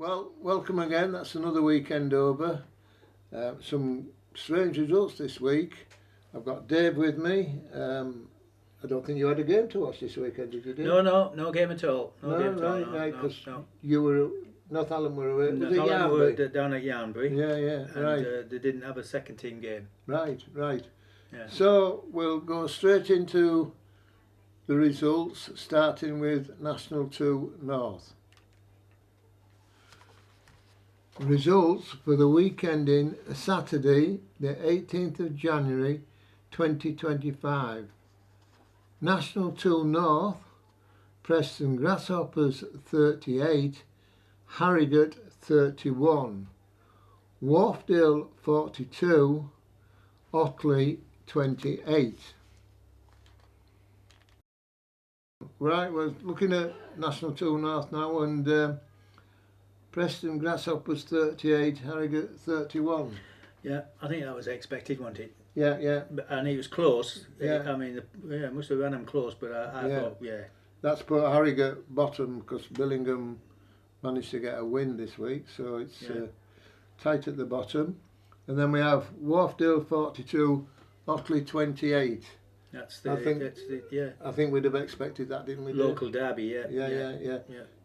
Well, welcome again. That's another weekend over. Some strange results this week. I've got Dave with me. I don't think you had a game to watch this weekend, did you, Dave? No game at all. No, Game at all. right, No, because no. you were Northallerton were away. Was it Northallerton were Yarnby? down at Yarnby. Yeah, And right. they didn't have a second team game. Right. Yeah. So we'll go straight into the results, starting with National 2 North. Results for the weekend in Saturday, the 18th of January 2025. National 2 North, Preston Grasshoppers 38, Harrogate 31, Wharfdale 42, Otley 28. Right, we're looking at National 2 North now, and Preston Grasshoppers 38, Harrogate 31. Yeah, I think that was expected, wasn't it? Yeah. And it was close. Yeah. I mean, it must have run them close, but I thought, yeah. That's put Harrogate bottom because Billingham managed to get a win this week, so it's tight at the bottom. And then we have Wharfdale 42, Otley 28. I think we'd have expected that, didn't we? Local derby,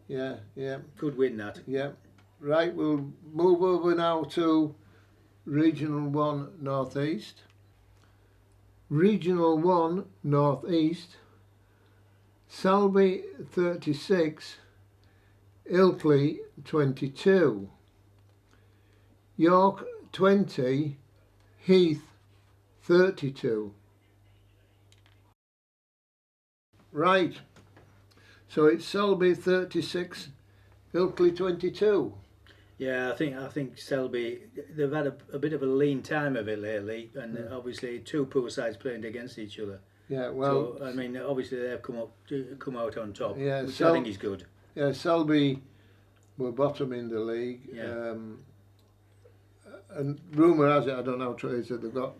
Yeah. Good win, that. Yeah. Right, we'll move over now to Regional 1 North East. Regional 1 North East, Selby 36, Ilkley 22, York 20, Heath 32. Right, so it's Selby 36, Ilkley 22. Yeah, I think Selby, they've had a bit of a lean time of it lately, and obviously two poor sides playing against each other. Yeah, well, so, I mean, obviously they've come out on top, which I think is good. Yeah, Selby were bottom in the league. Yeah. And rumour has it, I don't know how true it is, that they've got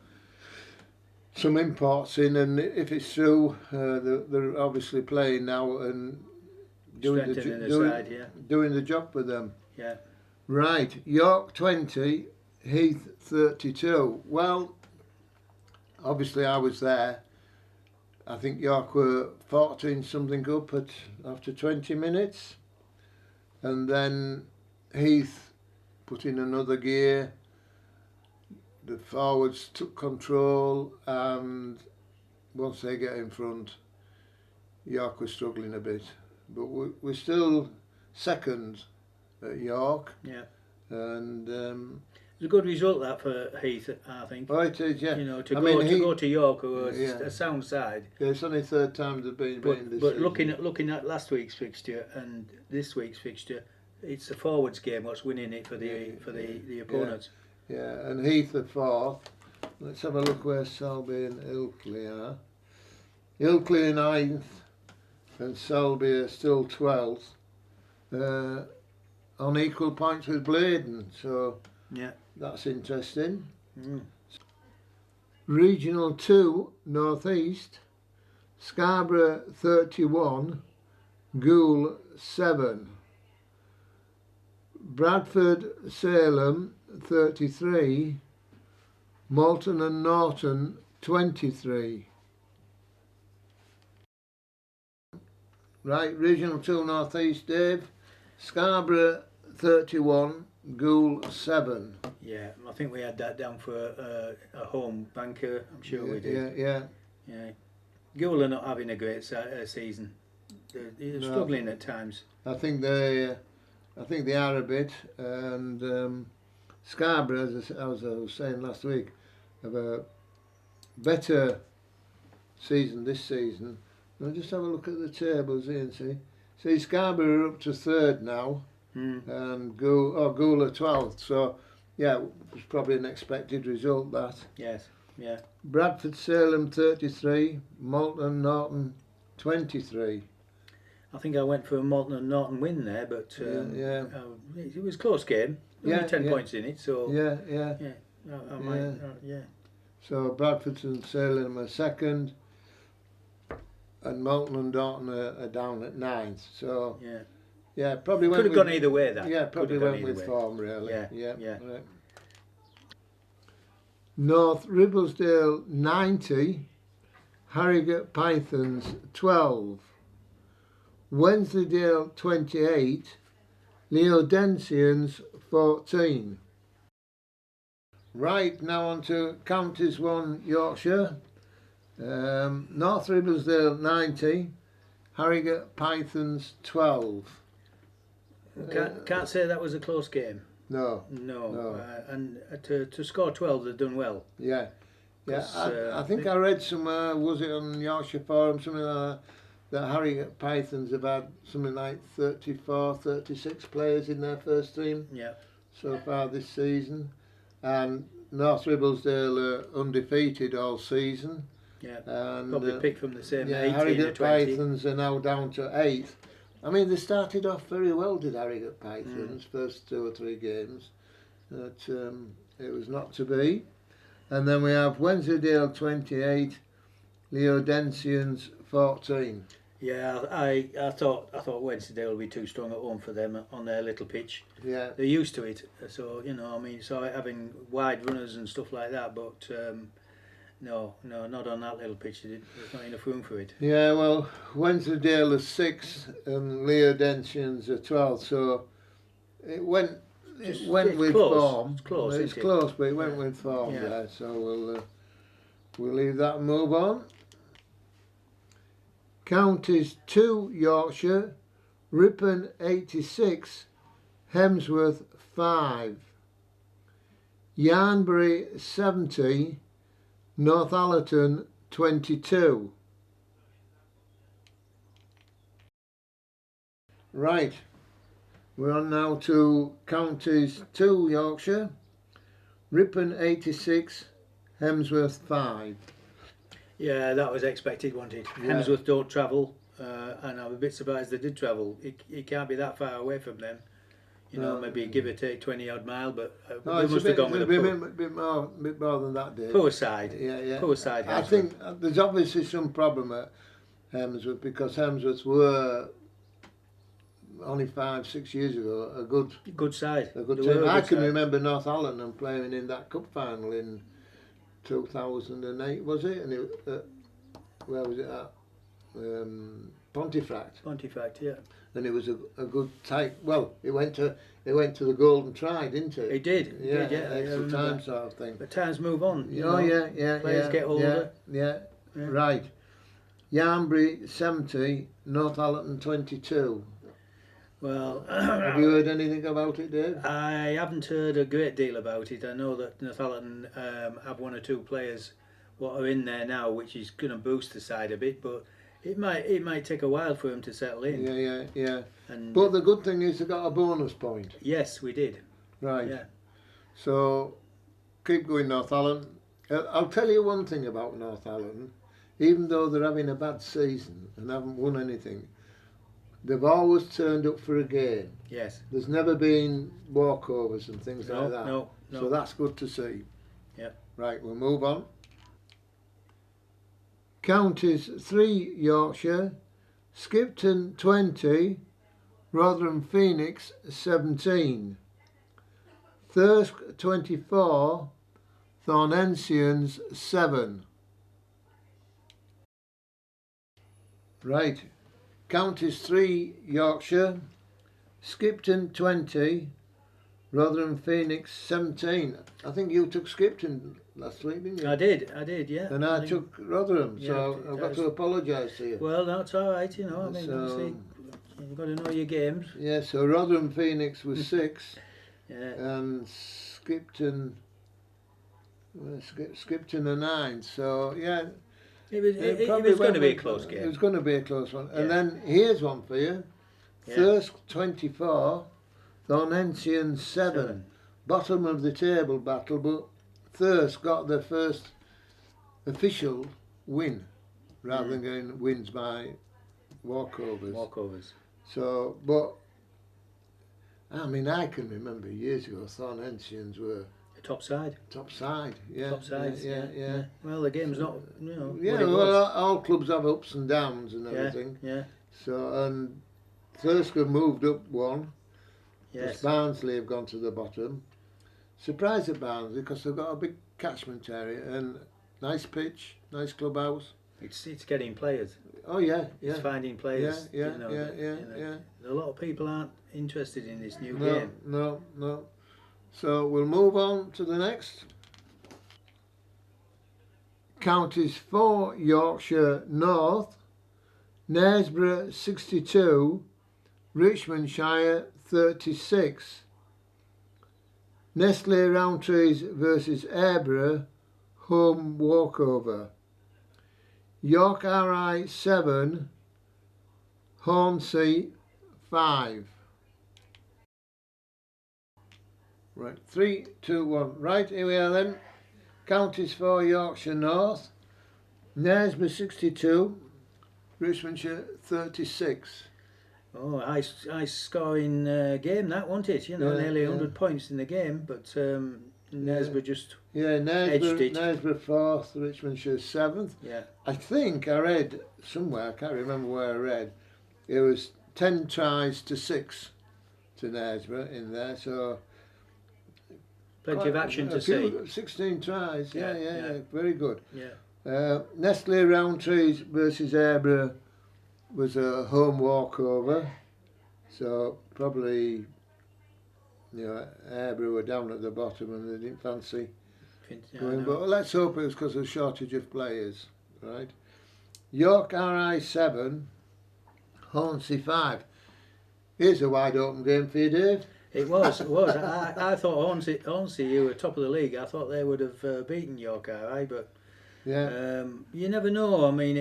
some imports in, and if it's true, they're obviously playing now and doing the job for them. Yeah. Right, York 20, Heath 32. Well, obviously I was there. I think York were 14 something up after 20 minutes. And then Heath put in another gear. The forwards took control, and once they get in front, York was struggling a bit. But we're still second at York. Yeah. And it's a good result that for Heath, I think. Oh, it is, yeah. You know, to go to York, who was a sound side. Yeah, it's only third time they've been this But season. looking at last week's fixture and this week's fixture, it's the forwards game what's winning it for the opponents. Yeah, and Heath are fourth. Let's have a look where Selby and Ilkley are. Ilkley are ninth, and Selby are still 12th. On equal points with Bladen, so that's interesting. Regional 2 North East, Scarborough 31, Goole 7, Bradford Salem 33, Malton and Norton 23. Right, Regional 2 North East, Dave. Scarborough 31, Goole 7. Yeah, I think we had that down for a home banker. I'm sure we did. Yeah. Goole are not having a great season. They're struggling at times. I think they are a bit, and Scarborough, as I was saying last week, have a better season this season. I'll just have a look at the tables here and see. See, Scarborough are up to third now, and Goole are 12th. So, yeah, it was probably an expected result, that. Yes, yeah. Bradford Salem 33, Malton and Norton 23. I think I went for a Malton and Norton win there, but it was a close game. Only 10 points in it, so yeah. So Bradford and Salem are second, and Malton and Norton are down at 9th. So Yeah, probably Could went have with, gone either way. That yeah, probably Could have went gone either with way. form really. Yeah, Yeah. yeah. Right. North Ribblesdale 90, Harrogate Pythons 12, Wensleydale 28, Leodensians 14. Right, now on to Counties 1 Yorkshire. North Ribblesdale 90, Harrogate Pythons 12. Can't say that was a close game. No. No. And to score 12, they've done well. Yeah. Yeah, I think they- I read somewhere, was it on Yorkshire Forum, something like that Harrogate Pythons have had something like 34, 36 players in their first team Yeah. so far this season. And North Ribblesdale are undefeated all season. Yeah. And Probably picked from the same yeah, 18 or Harrogate 20. Pythons are now down to 8th. I mean, they started off very well, did Harrogate Pythons, first 2 or 3 games. But it was not to be. And then we have Wensleydale 28, Leodensians 14. Yeah, I thought Wensleydale would be too strong at home for them on their little pitch. Yeah. They're used to it, so I mean, so having wide runners and stuff like that, but no, not on that little pitch. There's not enough room for it. Yeah, well, Wensleydale are 6 and Leodensians are 12, so it went It's with close. form. It's close, It's isn't it? close, but it went with form Yeah. there. So we'll leave that and move on. Counties 2 Yorkshire, Ripon 86, Hemsworth 5, Yarnbury 70, Northallerton 22. Right, we're on now to Counties 2 Yorkshire, Ripon 86, Hemsworth 5. Yeah, that was expected, wasn't it? Yeah. Hemsworth don't travel, and I'm a bit surprised they did travel. It can't be that far away from them. No. Maybe give or take 20 odd mile, but No, they it's must a have bit, gone with a bit more than that, Dave. poor side. Yeah. Poor side. I Hemsworth. think there's obviously some problem at Hemsworth because Hemsworth were only 5-6 years ago a good side. team. I can remember Northallerton playing in that cup final in 2008, was it? And where was it at? Pontefract. Pontefract, yeah. And it was a good tight. Well, it went to the Golden Try, didn't it? It did. Yeah, It did, yeah. extra time sort of thing. But times move on. Yeah. Players get older. Yeah. Right. Yarnbury 70, Northallerton 22. Well, Have you heard anything about it, Dave? I haven't heard a great deal about it. I know that Northallerton have 1 or 2 players what are in there now, which is going to boost the side a bit, but it might take a while for them to settle in. Yeah. And But the good thing is they got a bonus point. yes, we did. Right. Yeah. So keep going, Northallerton. I'll tell you one thing about Northallerton. Even though they're having a bad season and haven't won anything, they've always turned up for a game. Yes. There's never been walkovers and things No, like that. no. So that's good to see. Yeah. Right, we'll move on. Counties 3 Yorkshire, Skipton 20, Rotherham Phoenix 17, Thirsk 24, Thornensians 7. Right, Counties 3 Yorkshire, Skipton 20, Rotherham Phoenix 17. I think you took Skipton last week, didn't you? I did, yeah. And I took Rotherham, Yeah, so I've got to apologise to you. Well, that's all right, I mean, So- obviously, you've got to know your games. Yeah, so Rotherham Phoenix was 6, Yeah. and Skipton a 9. So yeah, It was probably going to be a went close with- It game. was going to be a close one. And Yeah. then here's one for you: Yeah. Thirsk 24, Thornensians 7. 7. Bottom of the table battle, but Thirsk got their first official win, rather than getting wins by walkovers. Walkovers. So, but I mean, I can remember years ago, Thornensians were The top side. top side. Yeah, Top sides. yeah. Well, the game's not, Yeah, what it well, was. all clubs have ups and downs and Yeah, everything. yeah. So, and Thursker moved up one. Yes. Barnsley have gone to the bottom. Surprised at Barnsley because they've got a big catchment area and nice pitch, nice clubhouse. It's getting players. Oh yeah, yeah. It's finding players. Yeah, you know, yeah. A lot of people aren't interested in this new No, game. no. So we'll move on to the next. Counties for Yorkshire North, Knaresborough 62, Richmondshire 36. Nestle Rowntrees versus Airborough, home walkover. York RI 7, Hornsey 5. Right, 3, 2, 1. Right, here we are then. Counties for Yorkshire North, Knaresborough 62, Richmondshire 36. Oh, high scoring game that, wasn't it? You know, nearly 100 points in the game, but Knaresborough just edged it. Knaresborough 4th, Richmondshire 7th. Yeah. I think I read somewhere, I can't remember where I read, it was 10 tries to 6 to Knaresborough in there, so plenty of action to see. 16 tries, yeah, very good. Yeah. Nestle Rowntrees versus Airborough was a home walkover, so probably, you know, Airborough were down at the bottom and they didn't fancy going, but let's hope it was because of shortage of players, right? York RI 7, Hornsey 5. Here's a wide open game for you, Dave. It was. I thought Hornsey, who were top of the league, I thought they would have beaten York RI, but yeah, you never know. I mean,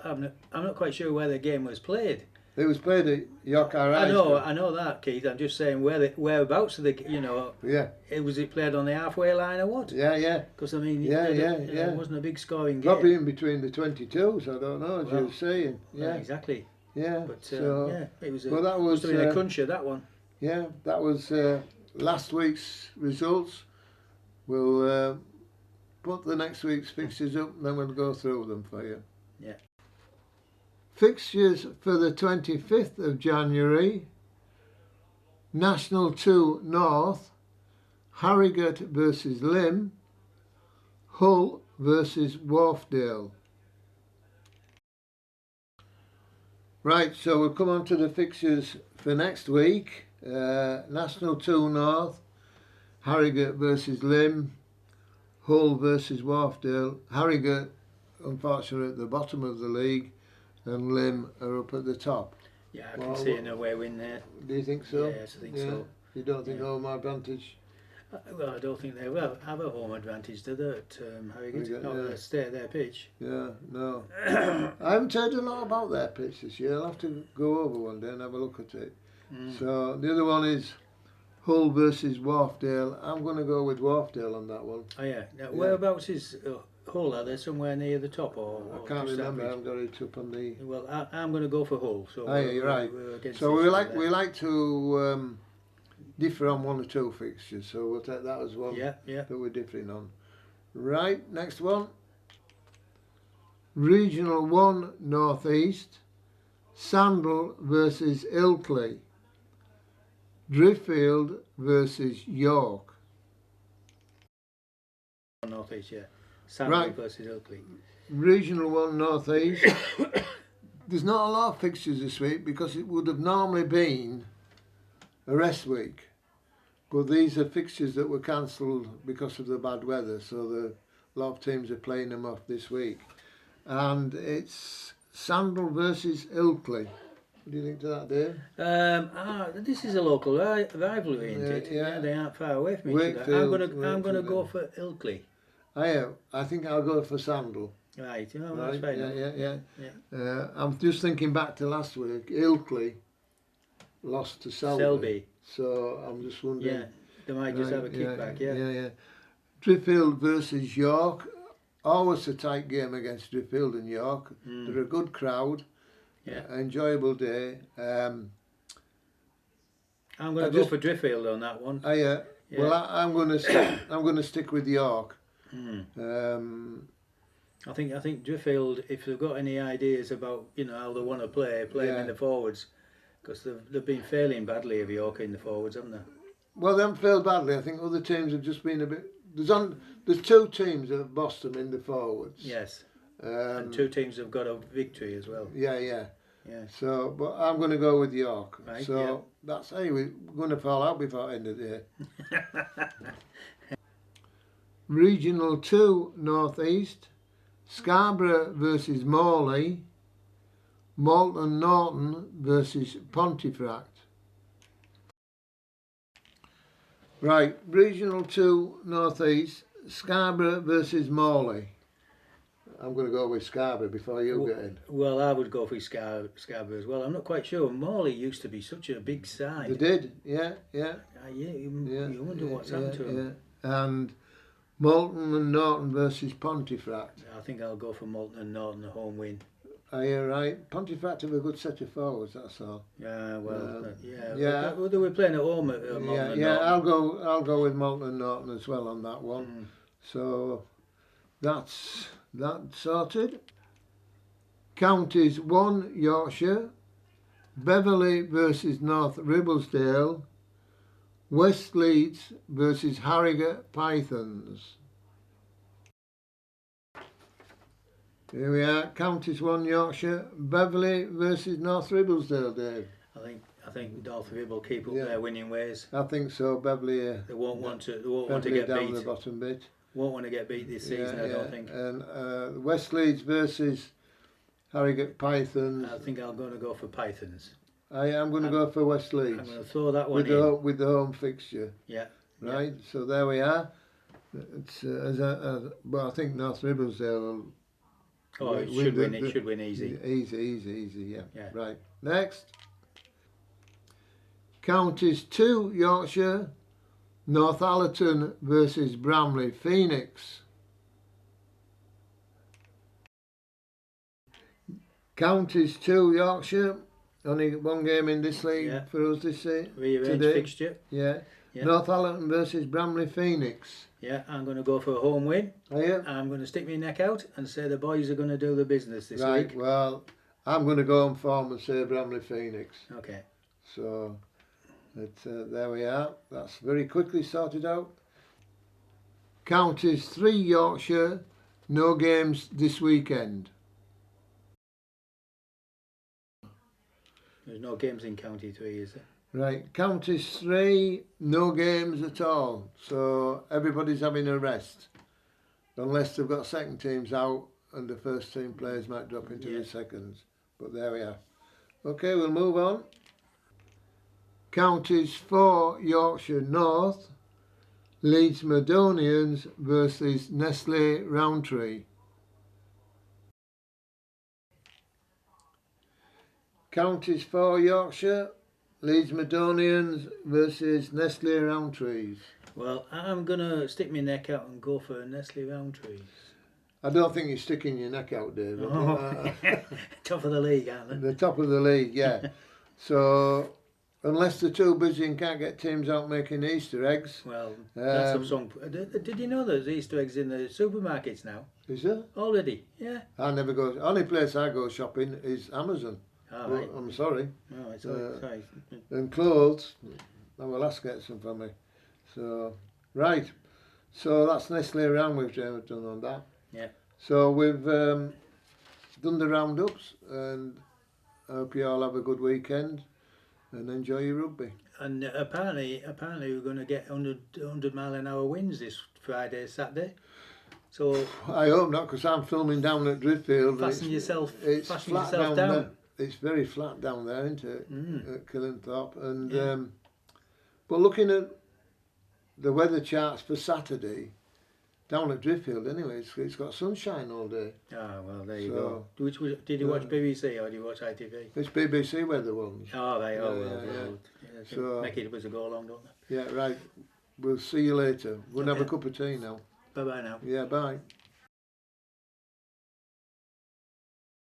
I'm not quite sure where the game was played. It was played at York RI. I know that, Keith. I'm just saying whereabouts of the, you know. Yeah. Was it played on the halfway line or what? Yeah. Because I mean, it wasn't a big scoring game. Probably in between the 22s. I don't know, as you were saying. Yeah, exactly. Yeah. But so, it was. Well, that was must have been a cruncher, that one. Yeah, that was last week's results. We'll put the next week's fixtures up, and then we'll go through them for you. Yeah. Fixtures for the 25th of January. National 2 North, Harrogate versus Lymm, Hull versus Wharfdale. Right, so we'll come on to the fixtures for next week. National 2 North, Harrogate versus Lymm, Hull versus Wharfdale. Harrogate, unfortunately, at the bottom of the league, and Lymm are up at the top. Yeah, I can see an away win there. Do you think so? Yes, I think so. You don't think home advantage? Well, I don't think they will have a home advantage, do they, at Harrogate? Not going to stay at their pitch. Yeah, no. I haven't heard a lot about their pitch this year. I'll have to go over one day and have a look at it. So the other one is Hull versus Wharfdale. I'm going to go with Wharfdale on that one. Oh yeah. Now, whereabouts is Hull? Are they somewhere near the top or I can't remember. I haven't got it up on the. Well, I'm going to go for Hull. So yeah, you're right. So we like to differ on one or two fixtures. So we'll take that as one that we're differing on. Right. Next one. Regional 1 North East, Sandal versus Ilkley, Driffield versus York. North East, Sandal versus Ilkley. Regional 1 North East. There's not a lot of fixtures this week because it would have normally been a rest week, but these are fixtures that were cancelled because of the bad weather, so a lot of teams are playing them off this week. And it's Sandal versus Ilkley. What do you think to that, Dave? This is a local rivalry, isn't it? Yeah, they aren't far away from each other. I'm gonna go for Ilkley. I think I'll go for Sandal. Right, that's fair enough. Yeah. I'm just thinking back to last week. Ilkley lost to Selby. So I'm just wondering. Yeah, they might just have a kickback. Yeah. Driffield versus York. Always a tight game against Driffield and York. They're a good crowd. Yeah. Enjoyable day. I'm going to go for Driffield on that one. Yeah. Well, I'm going to stick with York. I think Driffield, if they've got any ideas about how they want to play them in the forwards, Because they've been failing badly of York in the forwards, haven't they? Well, they haven't failed badly. I think other teams have just been a bit. There's two teams that have bossed them in the forwards. Yes. And two teams have got a victory as well. Yeah, yeah. Yeah. So, but I'm going to go with York. Right, so yeah. that's we're going to fall out before the end of the day. Regional 2 North East, Scarborough versus Morley, Malton Norton versus Pontefract. Right, Regional 2 North East, Scarborough versus Morley. I'm going to go with Scarborough before you get in. Well, I would go for Scarborough as well. I'm not quite sure. Morley used to be such a big side. They did, yeah. You wonder what's happened to them. Yeah. And Malton and Norton versus Pontefract. I think I'll go for Malton and Norton, a home win. Are you right? Pontefract have a good set of forwards, that's all. Yeah, well, yeah. They were playing at home at Malton and Norton. I'll go with Malton and Norton as well on that one. So that's that sorted. Counties 1 Yorkshire, Beverley versus North Ribblesdale, West Leeds versus Harrogate Pythons. Here we are, Counties 1 Yorkshire, Beverley versus North Ribblesdale, Dave. I think North Ribble keep up their winning ways. I think so. Beverley. They won't want to get down beat. The bottom bit. Won't want to get beat this season. I don't think. And West Leeds versus Harrogate Pythons. I think I'm going to go for Pythons. I'm going to go for West Leeds. I'm going to throw that one in. With the home fixture. Yeah. Right. Yeah. So there we are. It's but I think North Ribblesdale. It should win. It should win easy. Easy. Yeah. Right. Next. Counties 2 Yorkshire, Northallerton versus Bramley Phoenix. Counties 2 Yorkshire, only one game in this league for us this year. Rearranged fixture. Yeah. Northallerton versus Bramley Phoenix. Yeah, I'm going to go for a home win. Are you? I'm going to stick my neck out and say the boys are going to do the business this week. Right, well, I'm going to go on form and say Bramley Phoenix. Okay. So, there we are. That's very quickly sorted out. Counties 3 Yorkshire, no games this weekend. There's no games in County 3, is there? Right, Counties 3, no games at all. So everybody's having a rest. Unless they've got second teams out and the first team players might drop into the seconds. But there we are. Okay, we'll move on. Counties 4 Yorkshire North, Leeds Madonians versus Nestle Rowntree. Counties 4 Yorkshire, Leeds Madonians versus Nestle Rowntrees. Well, I'm going to stick my neck out and go for Nestle Rowntrees. I don't think you're sticking your neck out, Dave. Top of the league, aren't they? The top of the league, yeah. So, unless they're too busy and can't get teams out making Easter eggs. Well, that's a song. Did you know there's Easter eggs in the supermarkets now? Is there? Already, yeah. I never go. Only place I go shopping is Amazon. Oh, right. I'm sorry. Oh, it's sorry. And clothes, I will ask get some for me. So, right. So that's Nestle round we've done on that. Yeah. So we've done the roundups, and I hope you all have a good weekend and enjoy your rugby. And apparently we're going to get 100 mile an hour winds this Friday, Saturday. So I hope not, because I'm filming down at Driffield. Fasten yourself down. down. There. It's very flat down there, isn't it? At Killinthorpe. And but looking at the weather charts for Saturday, down at Driffield anyway, it's got sunshine all day. Ah, well, there you go. Did you watch BBC or did you watch ITV? It's BBC weather ones. Oh, they are. So make it as a go along, don't they? Yeah, right. We'll see you later. We'll have a cup of tea now. Bye-bye now. Yeah, bye.